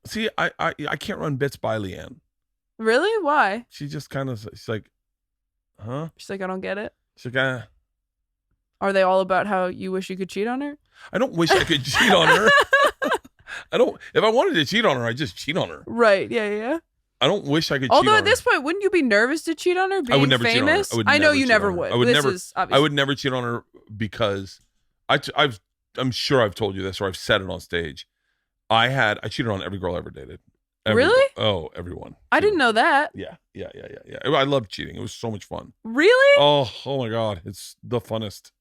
See, I can't run bits by Leanne. Really? Why? She just kind of, she's like, huh? She's like, I don't get it. She's like, Are they all about how you wish you could cheat on her? I don't wish I could cheat on her. If I wanted to cheat on her, I'd just cheat on her. Right. Yeah. I don't wish I could cheat Although on at this point, wouldn't you be nervous to cheat on her being I would never famous? cheat on her. I know you never would. I would never cheat on her because I'm sure I've told you this or I've said it on stage. I cheated on every girl I ever dated. Really? Oh, everyone. I didn't know that. Yeah. I love cheating. It was so much fun. Really? Oh my God. It's the funnest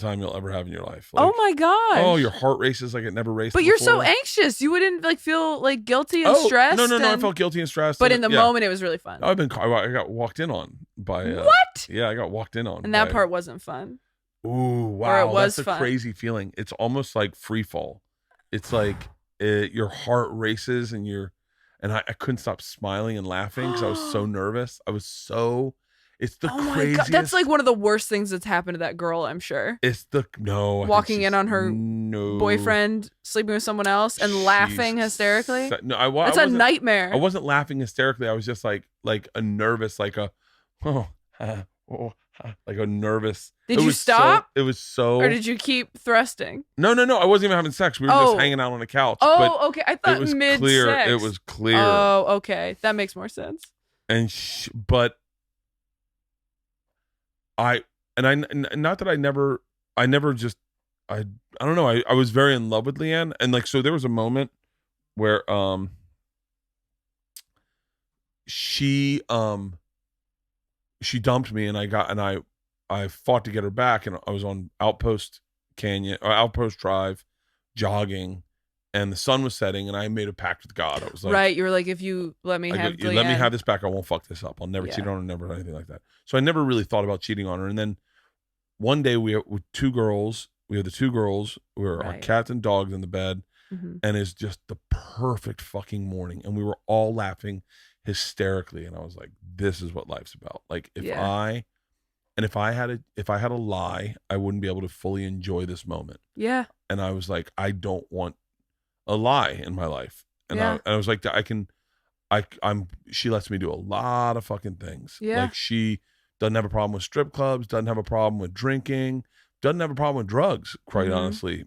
time you'll ever have in your life. Like, oh my gosh. Oh, your heart races like it never raced But before. You're so anxious. You wouldn't like feel like guilty and stressed? No. I felt guilty and stressed. But in the moment, it was really fun. I got walked in on by... what? Yeah, I got walked in on. And that part wasn't fun. Ooh, wow. Or it was That's fun. A crazy feeling. It's almost like free fall. It's like your heart races and I couldn't stop smiling and laughing because I was so nervous. It's the craziest. My God. That's like one of the worst things that's happened to that girl, I'm sure. Walking in on her boyfriend, sleeping with someone else and laughing hysterically. That's a nightmare. I wasn't laughing hysterically. I was just like a nervous, like a nervous. Did you stop? It was so. Or did you keep thrusting? No. I wasn't even having sex. We were just hanging out on the couch. Oh, okay. I thought it was mid-sex. clear. It was clear. Oh, okay. That makes more sense. And I not that I don't know. I was very in love with Leanne, and like so there was a moment where she dumped me, and I fought to get her back, and I was on Outpost Drive jogging, and the sun was setting, and I made a pact with God. I was like, right, you were like, if you let me have let me have this back, I won't fuck this up. I'll never cheat on her, never anything like that. So I never really thought about cheating on her. And then one day we have the two girls. We were our cats and dogs in the bed, and it's just the perfect fucking morning. And we were all laughing hysterically. And I was like, this is what life's about. Like if I had a lie, I wouldn't be able to fully enjoy this moment. Yeah. And I was like, I don't want a lie in my life. And I was like, she lets me do a lot of fucking things. Yeah. Like she doesn't have a problem with strip clubs, doesn't have a problem with drinking, doesn't have a problem with drugs, quite honestly.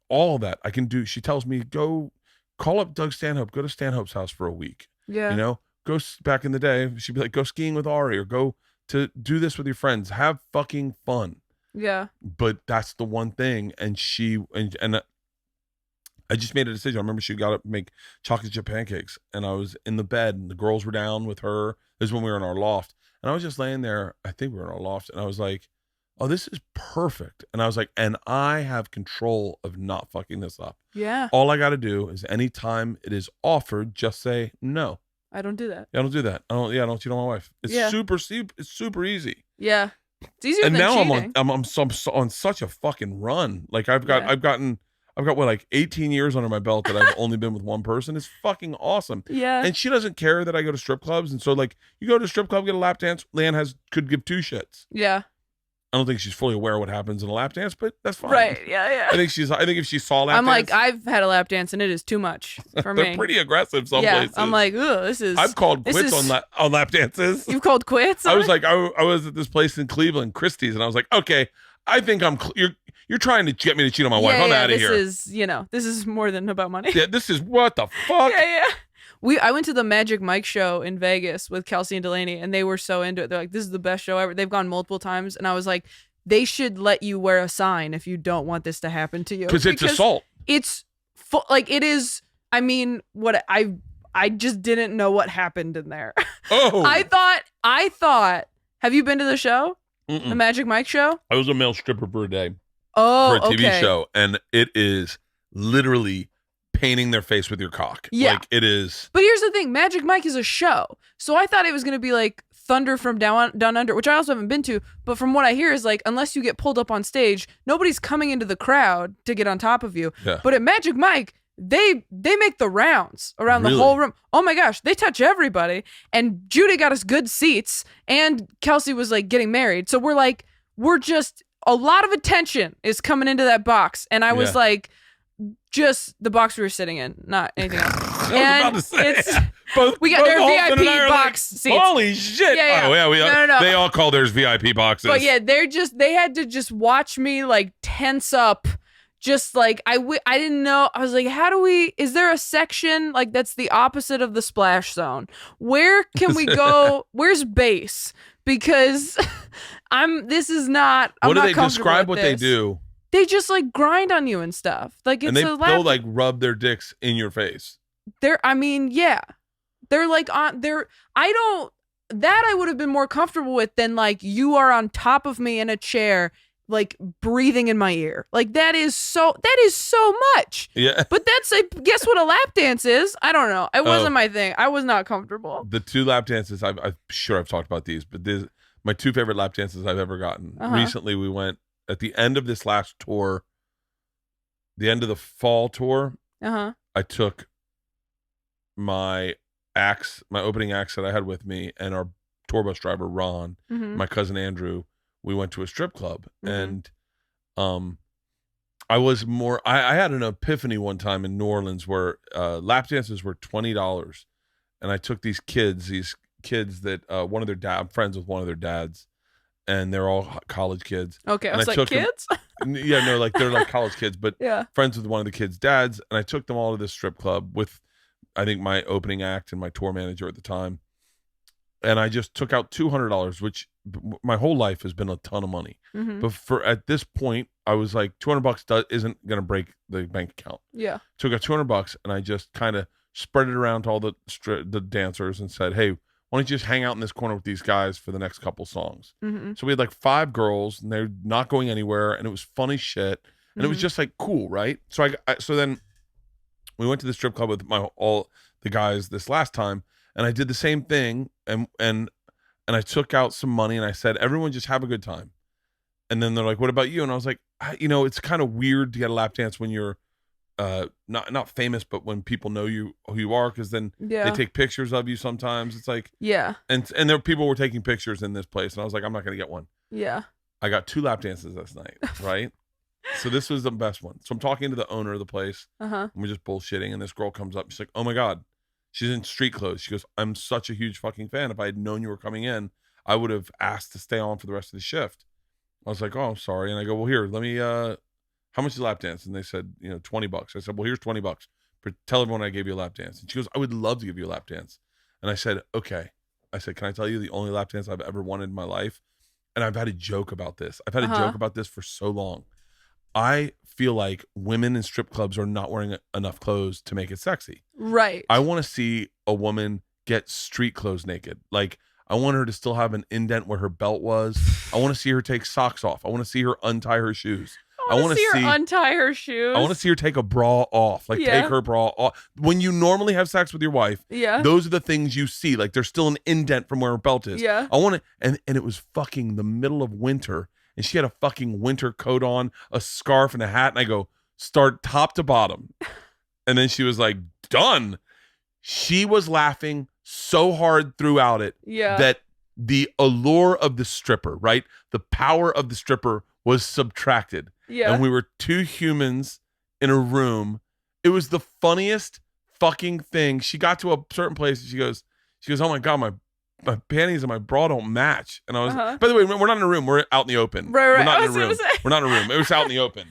All of that I can do. She tells me, go call up Doug Stanhope, go to Stanhope's house for a week. Yeah. Go back in the day. She'd be like, go skiing with Ari or go to do this with your friends. Have fucking fun. Yeah. But that's the one thing. And I just made a decision. I remember she got up to make chocolate chip pancakes, and I was in the bed, and the girls were down with her. This is when we were in our loft, and I was just laying there. I think we were in our loft, and I was like, oh, this is perfect. And I was like, and I have control of not fucking this up. Yeah. All I got to do is anytime it is offered, just say no. I don't do that. Yeah, I don't do that. I don't cheat on my wife. It's super easy. Yeah. It's easier than cheating. I'm on such a fucking run. Like I've got what, like 18 years under my belt that I've only been with one person. It's fucking awesome. Yeah. And she doesn't care that I go to strip clubs. And so like you go to a strip club, get a lap dance, Leanne could give two shits. Yeah. I don't think she's fully aware of what happens in a lap dance, but that's fine. Right. Yeah. I think if she saw lap dance. I'm like, I've had a lap dance and it is too much for me. They're pretty aggressive some places. I'm like, ugh, this is. I've called quits on lap dances. You've called quits? I was like, I was at this place in Cleveland, Christie's, and I was like, okay, I think you're trying to get me to cheat on my wife. I'm out of here. This is more than about money. Yeah, this is what the fuck? Yeah. I went to the Magic Mike show in Vegas with Kelsey and Delaney, and they were so into it. They're like, this is the best show ever. They've gone multiple times, and I was like, they should let you wear a sign if you don't want this to happen to you. Because it's assault. It's it is. I mean, what I just didn't know what happened in there. Oh, I thought. Have you been to the show? Mm-mm. The Magic Mike show? I was a male stripper for a day. Oh, for a TV show, and it is literally painting their face with your cock. Yeah, like it is. But here's the thing: Magic Mike is a show, so I thought it was going to be like Thunder from Down Under, which I also haven't been to. But from what I hear is like, unless you get pulled up on stage, nobody's coming into the crowd to get on top of you. Yeah. But at Magic Mike, they make the rounds around the whole room. Oh my gosh, they touch everybody. And Judy got us good seats, and Kelsey was like getting married. So we're just a lot of attention is coming into that box, and I was like, Just the box we were sitting in, not anything else. I was about to say. We got their VIP box seats. Holy shit! Yeah. Oh yeah, No. They all call theirs VIP boxes. But yeah, they had to just watch me like tense up. Just like I didn't know. I was like, is there a section like that's the opposite of the splash zone? Where can we go? Where's base? Because this is not. I'm what do not they describe? What they this. do? They just like grind on you and stuff. Like it's they'll like rub their dicks in your face. They're like I would have been more comfortable with than like you are on top of me in a chair, like breathing in my ear. Like that is so much. Yeah. But guess what a lap dance is? I don't know. It wasn't my thing. I was not comfortable. The 2 lap dances, I'm sure I've talked about these, but my 2 favorite lap dances I've ever gotten. Recently we went at the end of this last tour, the end of the fall tour. I took my opening acts that I had with me and our tour bus driver Ron, my cousin Andrew. We went to a strip club and I had an epiphany one time in New Orleans where lap dances were $20 and I took these kids that I'm friends with one of their dads and they're all college kids. Okay, and I was like, kids? Yeah, no, like they're like college kids, but friends with one of the kids' dads. And I took them all to this strip club with, I think, my opening act and my tour manager at the time. And I just took out $200, which my whole life has been a ton of money. But at this point, I was like, $200 isn't going to break the bank account. Yeah. Took out $200 and I just kind of spread it around to all the dancers and said, hey, why don't you just hang out in this corner with these guys for the next couple songs? So we had like 5 girls and they're not going anywhere and it was funny shit. And it was just like cool, right? So so then we went to the strip club with all the guys this last time and I did the same thing and I took out some money and I said, everyone just have a good time. And then they're like, what about you? And I was like, it's kind of weird to get a lap dance when you're not famous, but when people know who you are, because then they take pictures of you sometimes. It's like, and there people were taking pictures in this place and I was like, I'm not gonna get one. I got 2 lap dances this night, right? So this was the best one. So I'm talking to the owner of the place and we're just bullshitting and this girl comes up, she's like, oh my god, she's in street clothes. She goes, I'm such a huge fucking fan. If I had known you were coming in, I would have asked to stay on for the rest of the shift. I was like, oh, I'm sorry. And I go, well, here, let me how much is a lap dance? And they said, $20. I said, well, here's $20. Tell everyone I gave you a lap dance. And she goes, I would love to give you a lap dance. And I said, okay. I said, can I tell you the only lap dance I've ever wanted in my life? And I've had a joke about this. I've had a joke about this for so long. I feel like women in strip clubs are not wearing enough clothes to make it sexy. Right. I want to see a woman get street clothes naked. Like, I want her to still have an indent where her belt was. I want to see her take socks off. I want to see her untie her shoes. I want to see her untie her shoes. I want to see her take a bra off. Like, take her bra off. When you normally have sex with your wife, those are the things you see. Like, there's still an indent from where her belt is. I want to, and it was fucking the middle of winter, and she had a fucking winter coat on, a scarf, and a hat, and I go, start top to bottom. And then she was like, done. She was laughing so hard throughout it that the allure of the stripper, right? The power of the stripper was subtracted. And we were 2 humans in a room. It was the funniest fucking thing. She got to a certain place and she goes, oh my God, my panties and my bra don't match. And I was, by the way, we're not in a room. We're out in the open. Right. We're not in a room. We're not in a room. It was out in the open.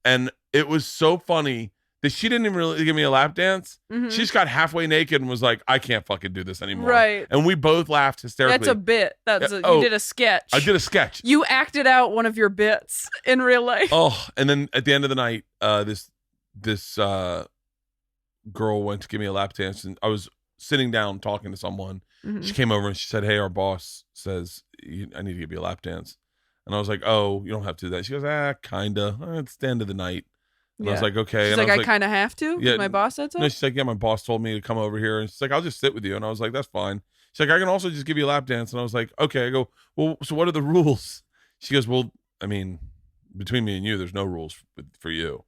And it was so funny that she didn't even really give me a lap dance. She just got halfway naked and was like, I can't fucking do this anymore. Right. And we both laughed hysterically. That's a bit. You did a sketch. I did a sketch. You acted out one of your bits in real life. Oh, and then at the end of the night, this girl went to give me a lap dance and I was sitting down talking to someone. She came over and she said, hey, our boss says, I need to give you a lap dance. And I was like, oh, you don't have to do that. She goes, kinda. It's the end of the night. And I was like, okay. She's and like, I kind of have to? Yeah. My boss said so? No, she's like, yeah, my boss told me to come over here. And she's like, I'll just sit with you. And I was like, that's fine. She's like, I can also just give you a lap dance. And I was like, okay. I go, well, so what are the rules? She goes, well, I mean, between me and you, there's no rules for you.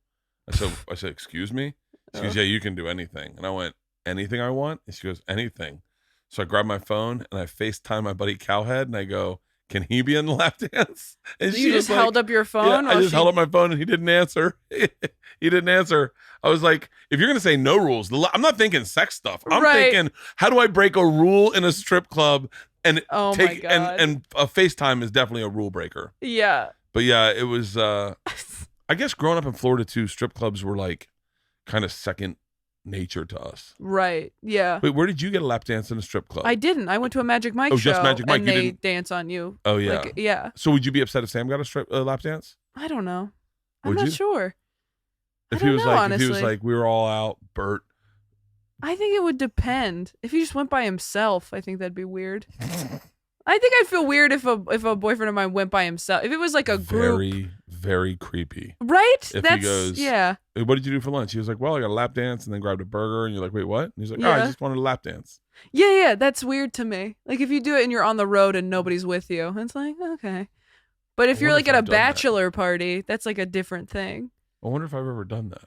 I said, excuse me? She goes, yeah, you can do anything. And I went, anything I want? And she goes, anything. So I grabbed my phone and I FaceTime my buddy Cowhead and I go, can he be in the lap dance? And you just held up your phone? Yeah, I just held up my phone and he didn't answer. He didn't answer. I was like, if you're going to say no rules, I'm not thinking sex stuff. I'm thinking, how do I break a rule in a strip club? And take and FaceTime is definitely a rule breaker. Yeah. But yeah, it was, I guess growing up in Florida too, strip clubs were like kind of second nature to us. Right. Yeah. Wait, where did you get a lap dance in a strip club? I didn't. I went to a Magic Mike show. Just Magic Mike. And they dance on you. Oh, yeah. Like, yeah. So would you be upset if Sam got a lap dance? I don't know. I'm not sure. If he was like, we were all out, Bert. I think it would depend. If he just went by himself, I think that'd be weird. I think I'd feel weird if a boyfriend of mine went by himself. If it was like a group. Very, very creepy. Right? If he goes, what did you do for lunch? He was like, well, I got a lap dance and then grabbed a burger. And you're like, wait, what? And he's like, I just wanted a lap dance. Yeah. That's weird to me. Like if you do it and you're on the road and nobody's with you, it's like, okay. But if you're like at a bachelor party, that's like a different thing. I wonder if I've ever done that.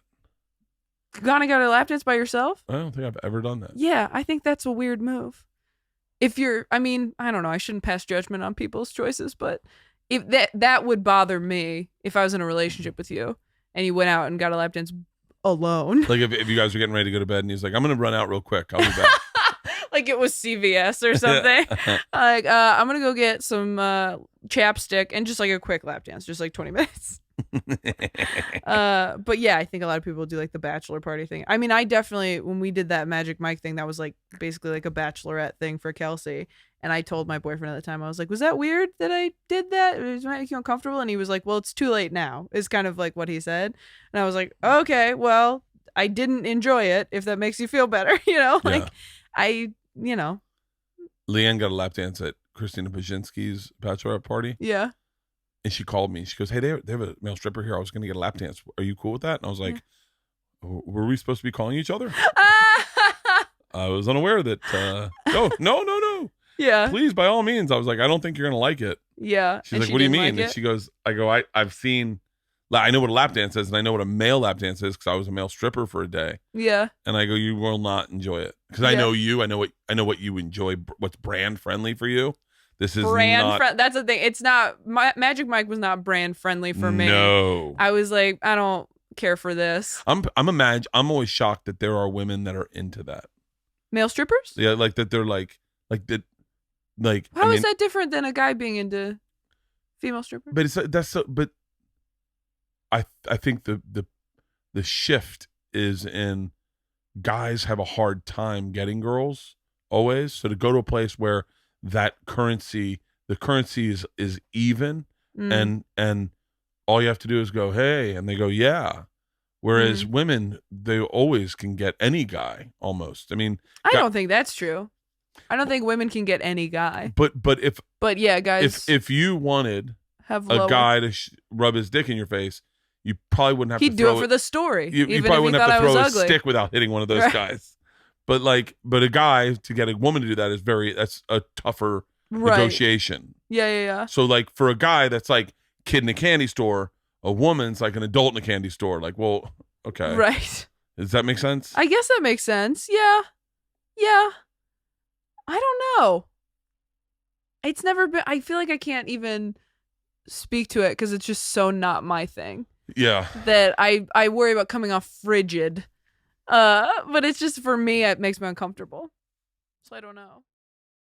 Gonna got a lap dance by yourself? I don't think I've ever done that. Yeah, I think that's a weird move. If you're, I mean, I don't know. I shouldn't pass judgment on people's choices, but if that would bother me if I was in a relationship with you and you went out and got a lap dance alone. Like if you guys were getting ready to go to bed and he's like, I'm going to run out real quick. I'll be back. Like it was CVS or something. Like, I'm going to go get some chapstick and just like a quick lap dance, just like 20 minutes. But yeah, I think a lot of people do like the bachelor party thing. I mean, I definitely, when we did that Magic Mike thing, that was like basically like a bachelorette thing for Kelsey. And I told my boyfriend at the time, I was like, was that weird that I did that? Does it make you uncomfortable? And he was like, well, it's too late now, is kind of like what he said. And I was like, okay, well, I didn't enjoy it, if that makes you feel better. Like Leanne got a lap dance at Christina Pajinski's bachelorette party. Yeah. And she called me. She goes, hey, they have a male stripper here. I was going to get a lap dance. Are you cool with that? And I was like, were we supposed to be calling each other? I was unaware that, no. Yeah. Please, by all means. I was like, I don't think you're going to like it. Yeah. She's like, what do you mean? And she goes, I've seen, I know what a lap dance is, and I know what a male lap dance is because I was a male stripper for a day. Yeah. And I go, you will not enjoy it. Because I know you. I know what you enjoy, what's brand friendly for you. This is that's the thing. It's not, Magic Mike was not brand friendly for me. No. I was like, I don't care for this. I'm always shocked that there are women that are into that. Male strippers? Yeah, like that they're like that. Like, how is that different than a guy being into female strippers? But I think the shift is in guys have a hard time getting girls always. So to go to a place where the currency is even, and all you have to do is go, hey, and they go, yeah. Whereas women, they always can get any guy almost. I mean, I don't think that's true. I don't think women can get any guy. But yeah, guys. If you wanted a guy to rub his dick in your face, you probably wouldn't have to throw He'd do it for the story. You probably wouldn't have to throw a stick without hitting one of those guys. But a guy, to get a woman to do that that's a tougher negotiation. Yeah. So like for a guy that's like kid in a candy store, a woman's like an adult in a candy store. Like, well, okay. Right. Does that make sense? I guess that makes sense. Yeah. I don't know. It's never been, I feel like I can't even speak to it because it's just so not my thing. Yeah. That I worry about coming off frigid. But it's just, for me, it makes me uncomfortable. So I don't know.